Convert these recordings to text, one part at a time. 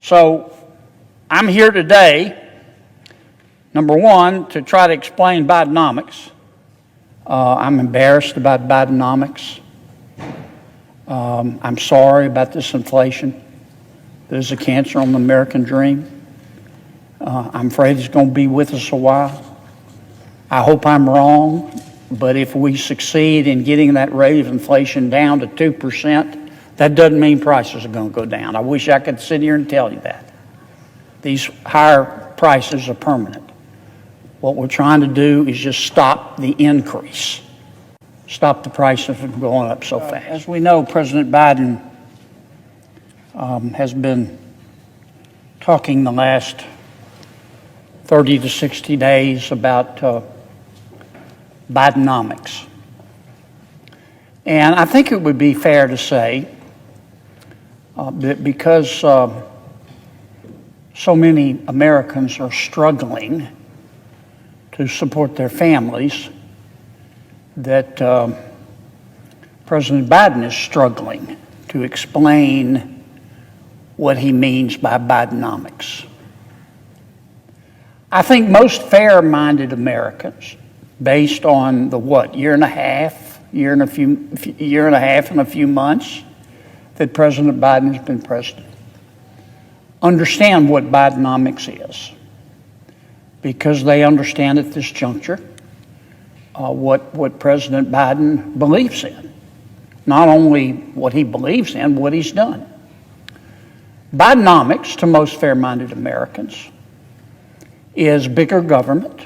So I'm here today, number one, to try to explain Bidenomics. I'm embarrassed about Bidenomics. I'm sorry about this inflation. There's a cancer on the American dream. I'm afraid it's going to be with us a while. I hope I'm wrong, but if we succeed in getting that rate of inflation down to 2%, that doesn't mean prices are going to go down. I wish I could sit here and tell you that. These higher prices are permanent. What we're trying to do is just stop the increase, stop the prices from going up so fast. As we know, President Biden has been talking the last 30 to 60 days about Bidenomics. And I think it would be fair to say that because so many Americans are struggling to support their families, that President Biden is struggling to explain what he means by Bidenomics. I think most fair-minded Americans, based on the year and a half and a few months that President Biden has been president, understand what Bidenomics is, because they understand at this juncture what President Biden believes in. Not only what he believes in, what he's done. Bidenomics, to most fair-minded Americans, is bigger government.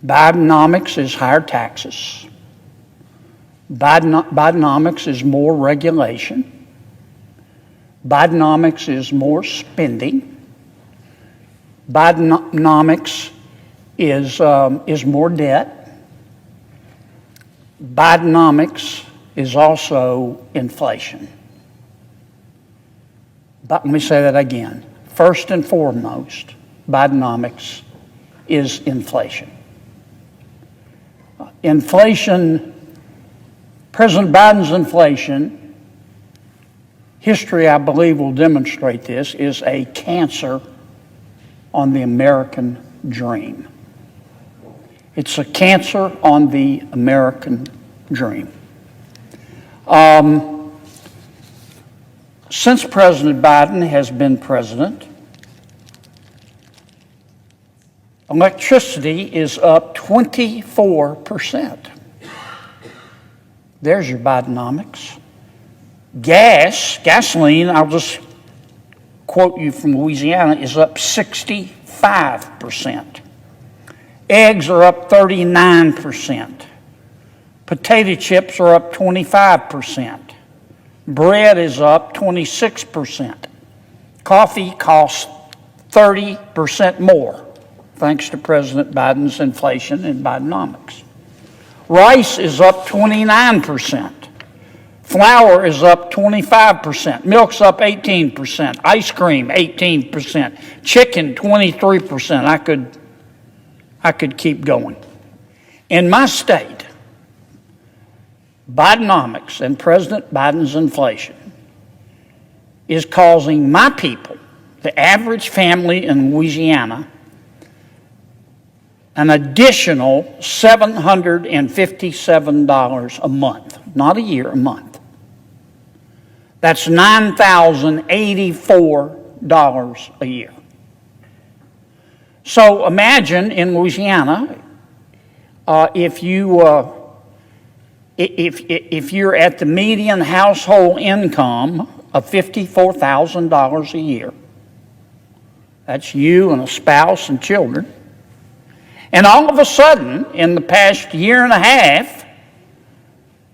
Bidenomics is higher taxes. Bidenomics is more regulation. Bidenomics is more spending. Bidenomics is more debt. Bidenomics is also inflation. But let me say that again. First and foremost, Bidenomics is inflation. Inflation, President Biden's inflation, history I believe will demonstrate this, is a cancer on the American dream. It's a cancer on the American dream. Since President Biden has been president, electricity is up 24%. There's your Bidenomics. Gasoline, I'll just quote you from Louisiana, is up 65%. Eggs are up 39%. Potato chips are up 25%. Bread is up 26%. Coffee costs 30% more, thanks to President Biden's inflation and Bidenomics. Rice is up 29%. Flour is up 25%. Milk's up 18%. Ice cream, 18%. Chicken, 23%. I could keep going. In my state, Bidenomics and President Biden's inflation is causing my people, the average family in Louisiana, an additional $757 a month. Not a year, a month. That's $9,084 a year. So imagine in Louisiana, if you're at the median household income of $54,000 a year, that's you and a spouse and children, and all of a sudden, in the past year and a half,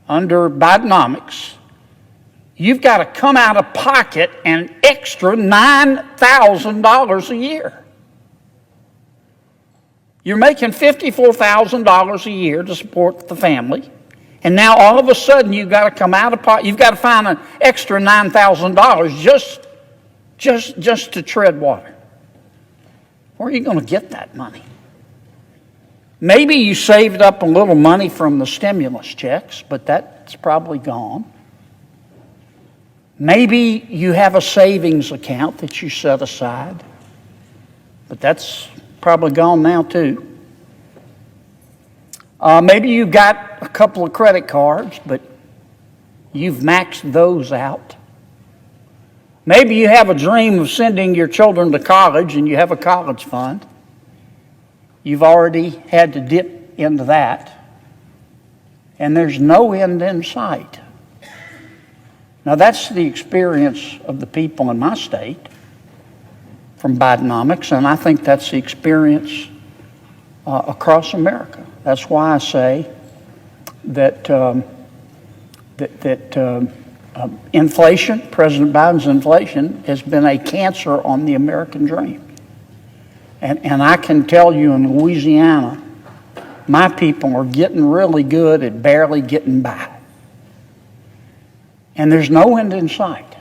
under Bidenomics, you've got to come out of pocket an extra $9,000 a year. You're making $54,000 a year to support the family, and now all of a sudden you've got to come out of pocket. You've got to find an extra $9,000 just to tread water. Where are you going to get that money? Maybe you saved up a little money from the stimulus checks, but that's probably gone. Maybe you have a savings account that you set aside, but that's probably gone now too. Maybe you've got a couple of credit cards, but you've maxed those out. Maybe you have a dream of sending your children to college and you have a college fund. You've already had to dip into that, and there's no end in sight. Now, that's the experience of the people in my state from Bidenomics, and I think that's the experience across America. That's why I say that inflation, President Biden's inflation, has been a cancer on the American dream. And I can tell you in Louisiana, my people are getting really good at barely getting by. And there's no end in sight.